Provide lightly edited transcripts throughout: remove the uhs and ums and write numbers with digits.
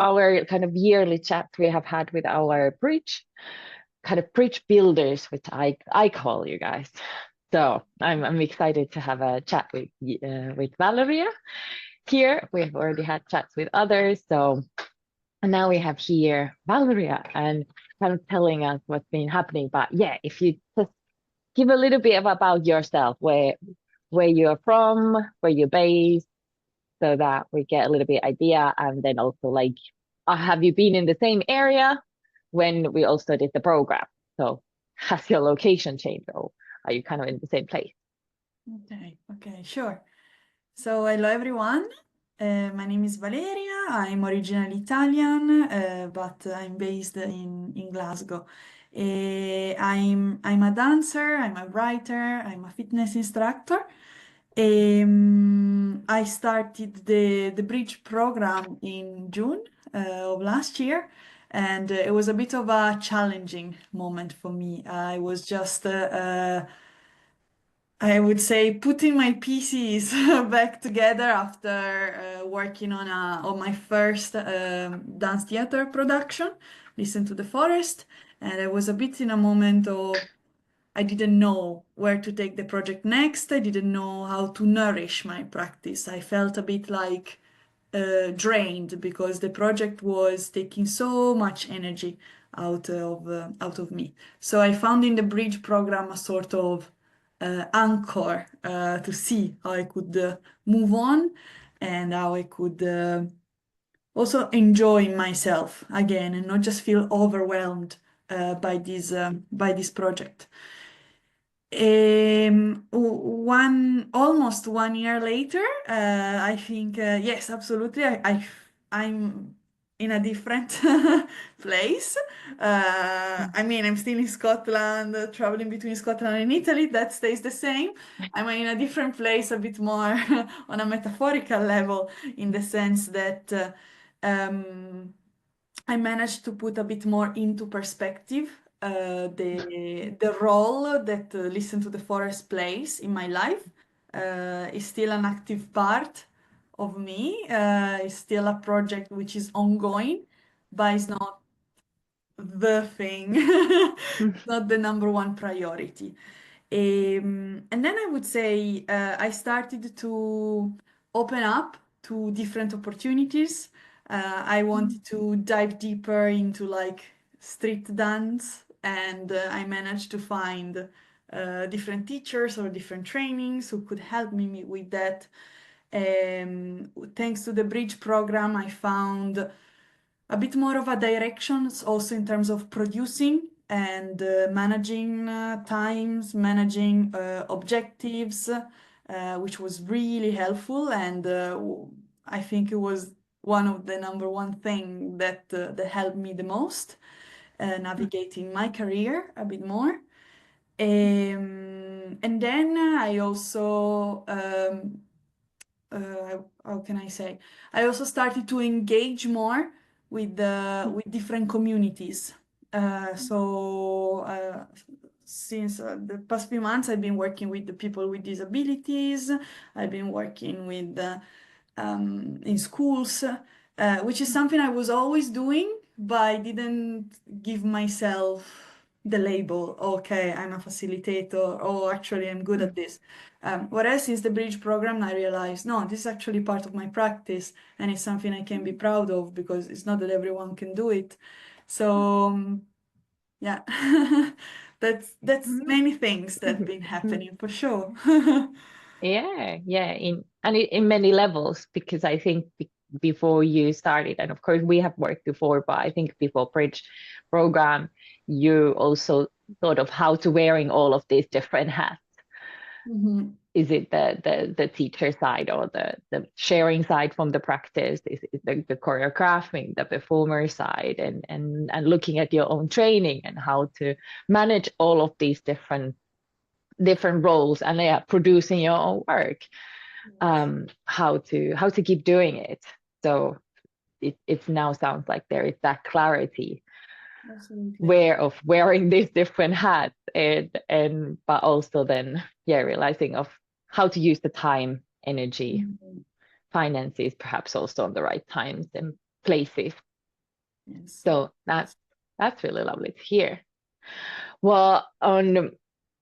our kind of yearly chat we have had with our bridge builders, which I call you guys. So I'm excited to have a chat with Valeria here. We've already had chats with others, so and now we have here Valeria and kind of telling us what's been happening. But yeah, if you just give a little bit about yourself, where you're from, where you're based, so that we get a little bit idea, and then also like, have you been in the same area when we also did the program? So has your location changed, or are you kind of in the same place? Okay, sure. So hello everyone. My name is Valeria. I'm originally Italian, but I'm based in Glasgow. I'm a dancer, I'm a writer, I'm a fitness instructor. I started the bridge program in June of last year, and it was a bit of a challenging moment for me. I was just I would say putting my pieces back together after working on my first dance theater production, Listen to the Forest, and I was a bit in a moment of I didn't know where to take the project next. I didn't know how to nourish my practice. I felt a bit like drained because the project was taking so much energy out of me. So I found in the bridge program a sort of anchor to see how I could move on and how I could also enjoy myself again and not just feel overwhelmed by this project. Almost 1 year later, I think yes, absolutely. I'm in a different place. I mean, I'm still in Scotland, traveling between Scotland and Italy. That stays the same. I'm in a different place, a bit more on a metaphorical level, in the sense that I managed to put a bit more into perspective the role that Listen to the Forest plays in my life. Is still an active part of me. It's still a project which is ongoing, but it's not the thing, not the number one priority. And then I would say I started to open up to different opportunities. I wanted to dive deeper into like street dance, and I managed to find different teachers or different trainings who could help me with that. Thanks to the Bridge program, I found a bit more of a direction also in terms of producing and managing times, managing objectives, which was really helpful. And I think it was one of the number one thing that helped me the most, navigating my career a bit more. And then I also how can I say? I also started to engage more with different communities. Since the past few months, I've been working with the people with disabilities. I've been working with in schools, which is something I was always doing, but I didn't give myself the label, okay, I'm a facilitator, oh, actually, I'm good at this. Whereas since the Bridge program, I realized, no, this is actually part of my practice, and it's something I can be proud of because it's not that everyone can do it. So, yeah, that's many things that have been happening for sure. Yeah, in many levels, because I think before you started, and of course we have worked before, but I think before Bridge program, you also thought of how to wearing all of these different hats. Mhm. Is it the teacher side or the sharing side from the practice? Is it the choreographing, the performer side, and looking at your own training and how to manage all of these different roles, and yeah, producing your own work, how to keep doing it. So it now sounds like there is that clarity Absolutely. where of wearing these different hats, and but also then yeah, realizing of how to use the time, energy, Mhm. finances perhaps also on the right times and places. Yes. So that's really lovely to hear. Well, on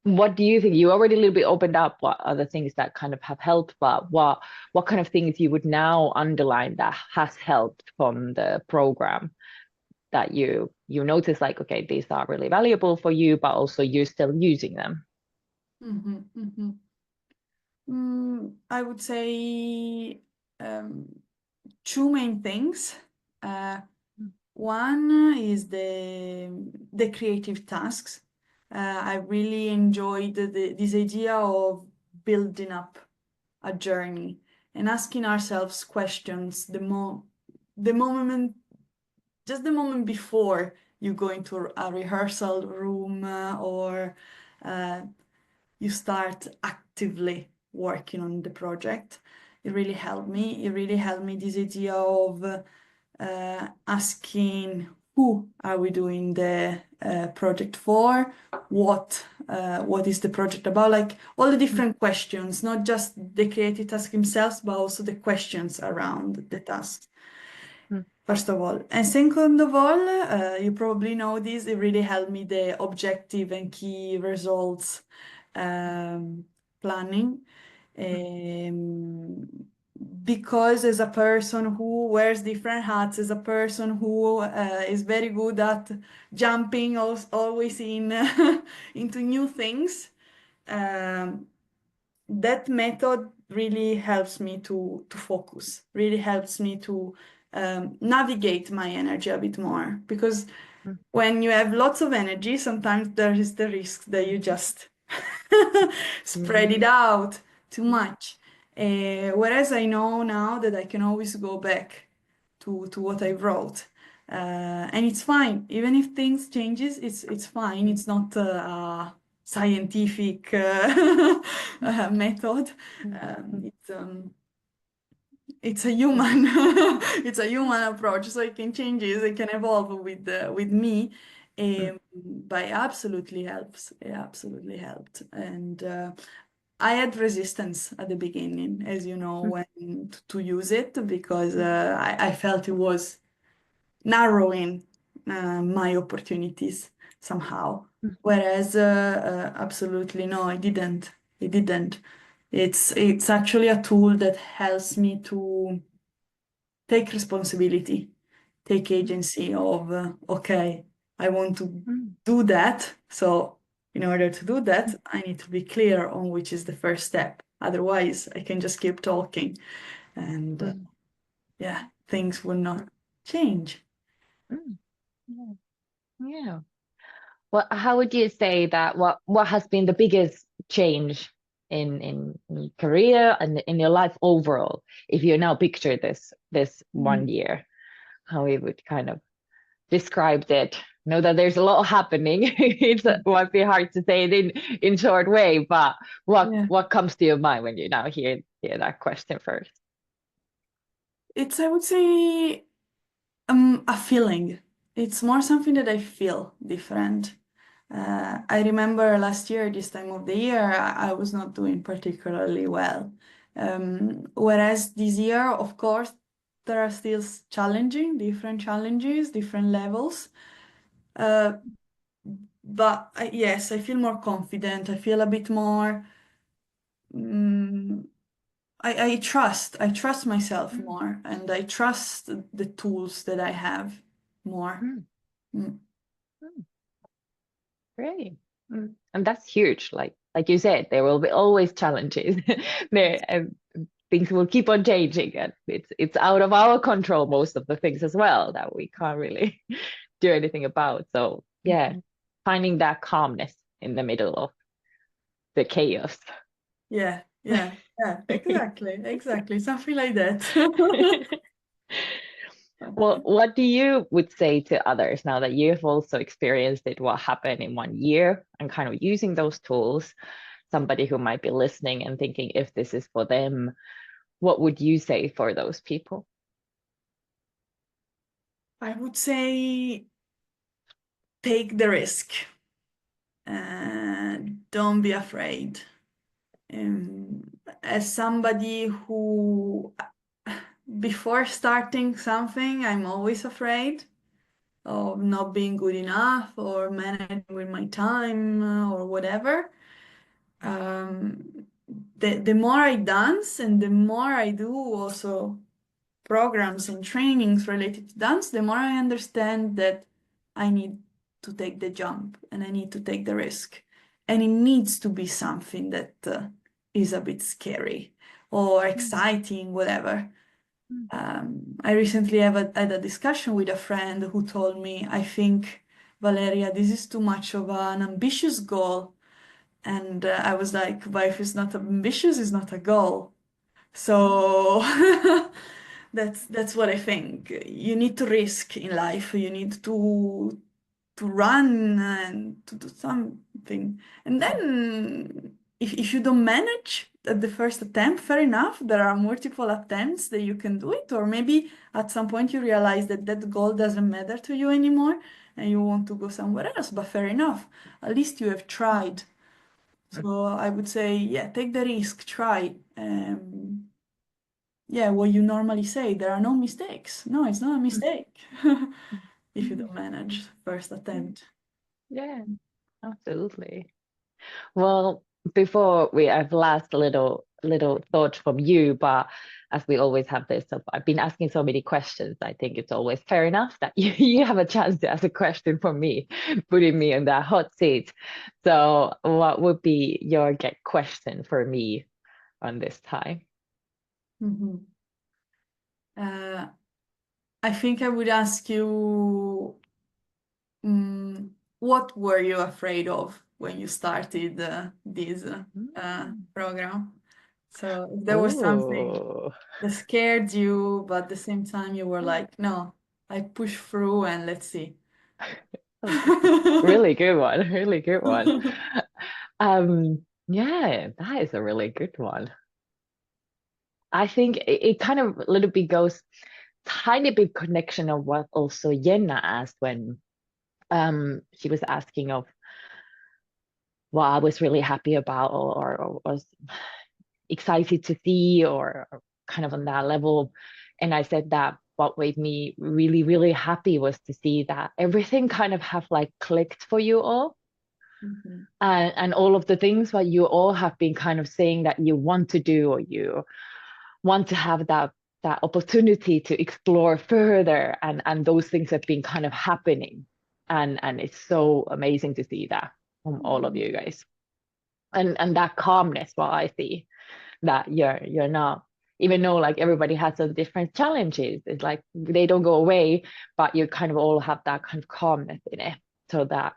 what do you think? You already a little bit opened up what other things that kind of have helped, but what kind of things you would now underline that has helped from the program that you notice like, okay, these are really valuable for you, but also you're still using them. Mm-hmm, mm-hmm. I would say um, two main things. Uh, One is the creative tasks. I really enjoyed this idea of building up a journey and asking ourselves questions the moment just the moment before you go into a rehearsal room or uh, you start actively working on the project. It really helped me. It really helped me this idea of asking who are we doing the project for, what is the project about, like all the Mm, different questions, not just the creative task themselves, but also the questions around the task. mm, First of all. And second of all, you probably know this, it really helped me the objective and key results um, planning. mm, Um, because as a person who wears different hats, as a person who is very good at jumping always in into new things, um, that method really helps me to focus, really helps me to navigate my energy a bit more. Because mm, when you have lots of energy, sometimes there is the risk that you just spread it mhm, out too mm, much. Whereas I know now that I can always go back to what I wrote. And it's fine. Even if things changes, it's fine. It's not a scientific method. mm, Um, mm, it's um, it's a human it's a human approach, so it can changes, it can evolve with me. mm, But it absolutely helps. It absolutely helped. And I had resistance at the beginning, as you know, mm, when to use it because I felt it was narrowing my opportunities somehow. mm, Whereas absolutely no, I didn't. It didn't. It's actually a tool that helps me to take responsibility, take mm, agency of okay, I want to mm, do that. So in order to do that, I need to be clear on which is the first step. Otherwise, I can just keep talking and mm, yeah, things will mm, not change. mm. Yeah. Yeah. Well, how would you say that what has been the biggest change in your career and in your life overall? If you now picture this Mm. 1 year, how you would kind of describe it. Know that there's a lot happening. It might be hard to say it in short way, but Yeah. what comes to your mind when you now hear that question first? It's, I would say, a feeling. It's more something that I feel different. I remember last year, this time of the year, I was not doing particularly well. Whereas this year, of course, there are still challenging, different challenges, different levels. Uh, but yes, I feel more confident. I feel a bit more. mm I trust myself Mm, more, and I trust the tools that I have more. mm, Mm. mm. Great. And that's huge. Like you said, there will be always challenges. There things will keep on changing, and it's out of our control most of the things as well that we can't really do anything about. So yeah, Mhm. finding that calmness in the middle of the chaos. Yeah, yeah, yeah, exactly, something like that. Well, what do you would say to others now that you've also experienced it, what happened in 1 year and kind of using those tools? Somebody who might be listening and thinking if this is for them, what would you say for those people? I would say take the risk. Don't be afraid. Um, as somebody who, before starting something, I'm always afraid. of not being good enough or managing with my time or whatever. The more I dance and the more I do also programs and trainings related to dance, the more I understand that I need to take the jump and I need to take the risk. And it needs to be something that is a bit scary or exciting, whatever. I recently had a discussion with a friend who told me, I think, Valeria, this is too much of an ambitious goal. And I was like, but if it's not ambitious, it's not a goal. So that's what I think. You need to risk in life. You need to run and to do something. And then if you don't manage at the first attempt, fair enough. There are multiple attempts that you can do it. Or maybe at some point you realize that that goal doesn't matter to you anymore and you want to go somewhere else. But fair enough. At least you have tried. So I would say, yeah, take the risk, try. Yeah, what you normally say, there are no mistakes. No, it's not a mistake if you don't manage first attempt. Yeah, absolutely. Well, before we have last little thought from you, but as we always have this, so I've been asking so many questions. I think it's always fair enough that you have a chance to ask a question for me, putting me in that hot seat. So, what would be your get question for me on this time? Mhm. Uh, I think I would ask you, what were you afraid of when you started this program? So if there was something Oh, that scared you, but at the same time you were like, no, I push through and let's see. really good one, really good one. Yeah, that is a really good one. I think it kind of a little bit goes tiny bit connection of what also Jenna asked when she was asking of what I was really happy about or was excited to see or kind of on that level. And I said that what made me really, really happy was to see that everything kind of have like clicked for you all. Mhm. And all of the things what you all have been kind of saying that you want to do or you want to have that opportunity to explore further and those things have been kind of happening and it's so amazing to see that from all of you guys and that calmness what I see that you're not even though like everybody has some different challenges it's like they don't go away but you kind of all have that kind of calmness in it so that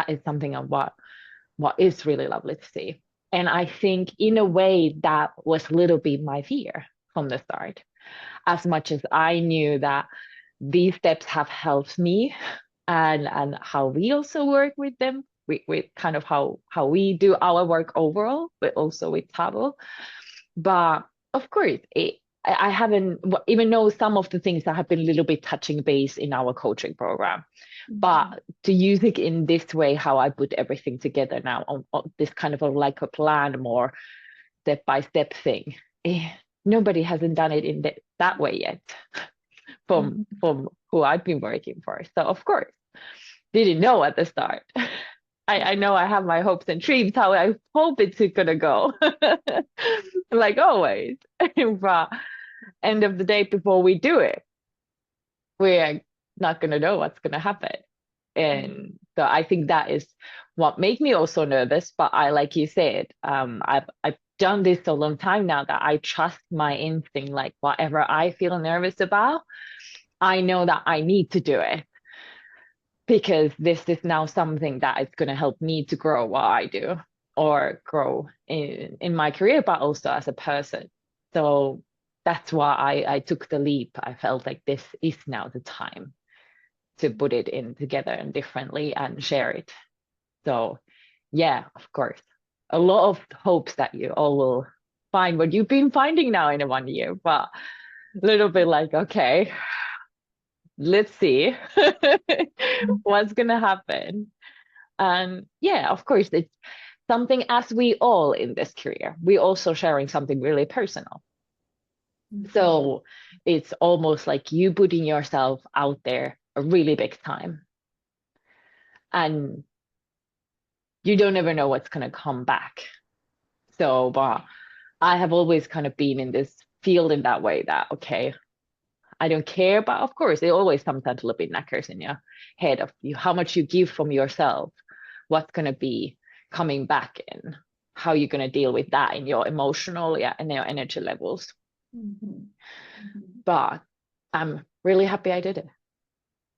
is something of what is really lovely to see and I think in a way that was a little bit my fear from the start as much as I knew that these steps have helped me and how we also work with them with kind of how we do our work overall but also with Tabo but of course I haven't even know some of the things that have been a little bit touching base in our coaching program Mhm. but to use it in this way how I put everything together now on this kind of a, like a plan more step by step thing eh, nobody hasn't done it in that way yet Mhm. from who I've been working for. So of course, didn't know at the start. I know I have my hopes and dreams how I hope it's gonna go, like always. But end of the day, before we do it, we're not gonna know what's gonna happen. And so I think that is what made me also nervous. But I, like you said, I've done this a long time now that I trust my instinct. Like whatever I feel nervous about, I know that I need to do it because this is now something that is going to help me to grow what I do or grow in my career, but also as a person. So that's why I took the leap. I felt like this is now the time to put it in together and differently and share it. So yeah, of course, a lot of hopes that you all will find what you've been finding now in a 1 year, but a little bit like, okay, let's see what's gonna happen. And yeah, of course, it's something as we all in this career, we also sharing something really personal. Mhm. So it's almost like you putting yourself out there a really big time. And you don't ever know what's going to come back. So, but I have always kind of been in this field in that way that, okay, I don't care, but of course, it always sometimes a little bit knackers in your head of you, how much you give from yourself, what's going to be coming back in, how you're going to deal with that in your emotional, yeah, and your energy levels. Mhm. Mhm. But I'm really happy I did it.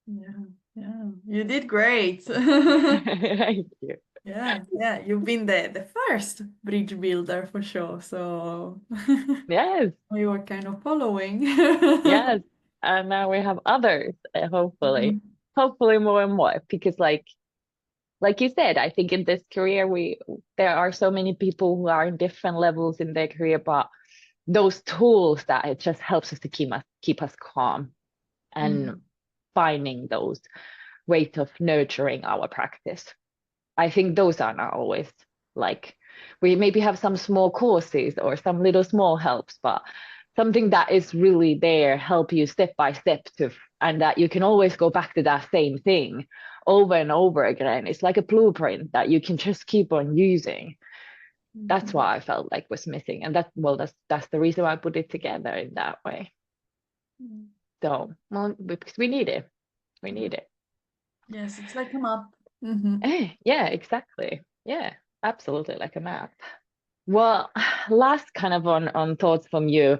Yeah, yeah, you did great. Thank you. Yeah, yeah, you've been the first bridge builder for sure. So Yes, we were kind of following. yes. And now we have others, hopefully, Mhm. hopefully more and more, because like you said, I think in this career there are so many people who are in different levels in their career, but those tools that it just helps us to keep us calm and Mhm. finding those ways of nurturing our practice. I think those are not always like we maybe have some small courses or some little small helps, but something that is really there, help you step by step to, and that you can always go back to that same thing over and over again. It's like a blueprint that you can just keep on using. That's Mhm. what I felt like was missing. And that, well, that's the reason why I put it together in that way. Mhm. So, well, because we need it. We Yeah. need it. Yes, it's like a map. Hmm. Yeah, exactly. Yeah, absolutely like a map. Well, last kind of on thoughts from you.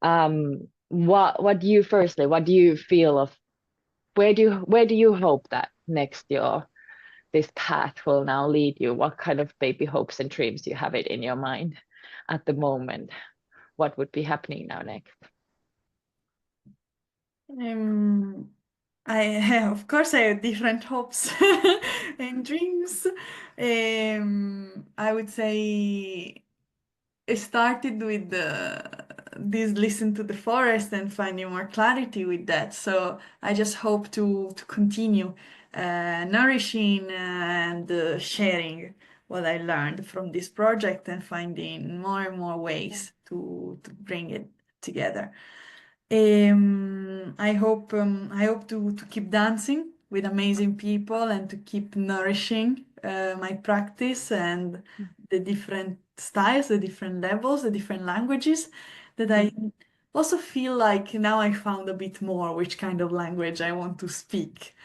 What do you firstly, what do you feel of where do you hope that next year this path will now lead you? What kind of baby hopes and dreams you have it in your mind at the moment? What would be happening now next? Um, I of course I have different hopes and dreams. I would say it started with this listen to the forest and finding more clarity with that. So I just hope to continue nourishing and sharing what I learned from this project and finding more and more Yeah. ways to bring it together. I hope to keep dancing with amazing people and to keep nourishing my practice and Mm, the different styles, the different levels, the different languages that I mm, also feel like now I found a bit more which kind of language I want to speak.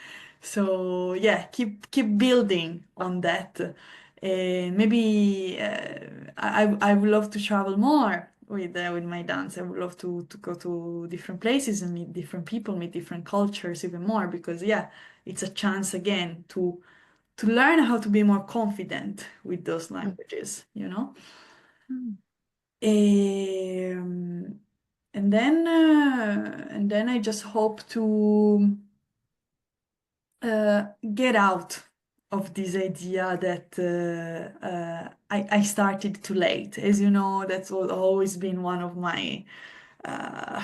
So yeah, keep building on that. Maybe I would love to travel more with my dance. I would love to go to different places and meet different people, meet different cultures even more because yeah, it's a chance again to learn how to be more confident with those mm, languages, you know? mm, Um, and then I just hope to get out of this idea that I started too late. As you know, that's always been one of my, uh,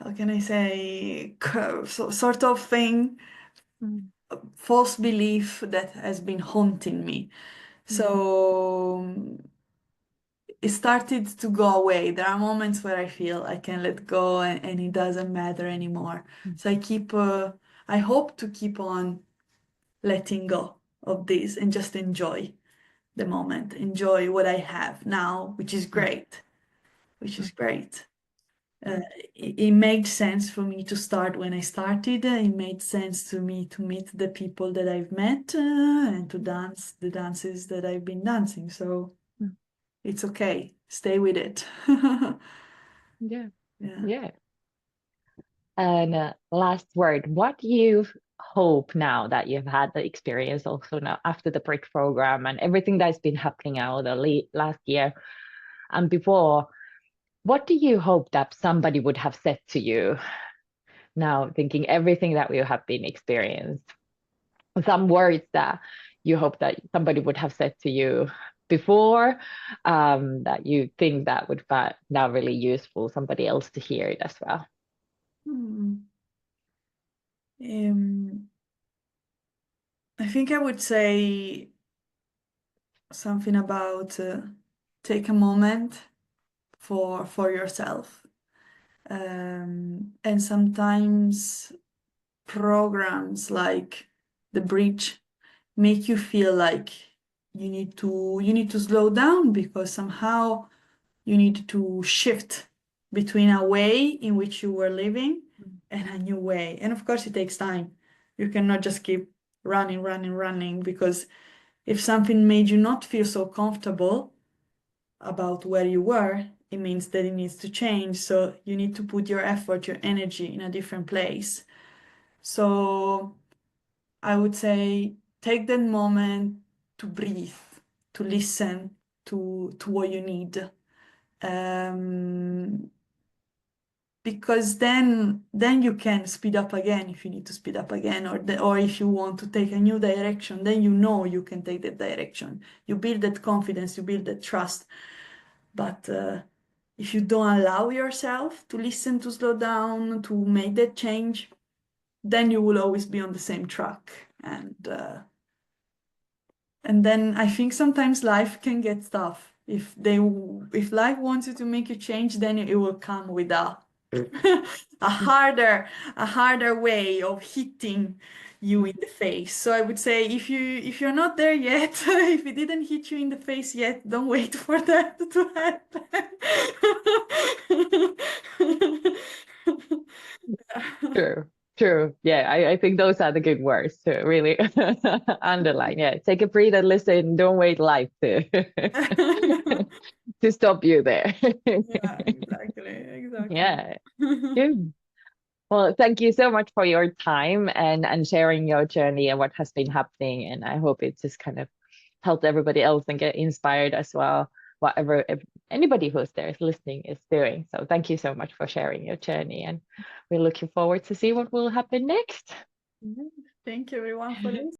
how can I say, sort of thing, mm, false belief that has been haunting me. mm, So it started to go away. There are moments where I feel I can let go and it doesn't matter anymore. mm, So I hope to keep on letting go of this and just enjoy the moment, enjoy what I have now, which is mm, great, which mm, is great. Uh, mm, it made sense for me to start when I started. It made sense to me to meet the people that I've met and to dance the dances that I've been dancing. So mm. it's okay. Stay with it. Yeah, Yeah. yeah. And last word, what do you hope now that you've had the experience also now after the BRIC program and everything that's been happening now the last year and before, what do you hope that somebody would have said to you now, thinking everything that we have been experienced? Some words that you hope that somebody would have said to you before, that you think that would find now really useful, somebody else to hear it as well. Hmm. Um, I think I would say something about take a moment for yourself. And sometimes programs like the bridge make you feel like you need to slow down because somehow you need to shift between a way in which you were living and a new way. And of course, it takes time. You cannot just keep running, running, running, because if something made you not feel so comfortable about where you were, it means that it needs to change. So you need to put your effort, your energy in a different place. So I would say take that moment to breathe, to listen to what you need. Um, because then you can speed up again if you need to speed up again, or if you want to take a new direction, then you know you can take that direction. You build that confidence, you build that trust. But if you don't allow yourself to listen, to slow down, to make that change, then you will always be on the same track. And then I think sometimes life can get tough. If life wants you to make a change, then it will come with a harder way of hitting you in the face. So I would say if you're not there yet, if it didn't hit you in the face yet, don't wait for that to happen. True, true. Yeah, I think those are the good words to really underline. Yeah, take a breathe and listen. Don't wait life to to stop you there. Yeah, exactly. Yeah, good. Well, thank you so much for your time and sharing your journey and what has been happening. And I hope it just kind of helped everybody else and get inspired as well, whatever if anybody who's there is listening is doing. So thank you so much for sharing your journey. And we're looking forward to see what will happen next. Thank you everyone for listening.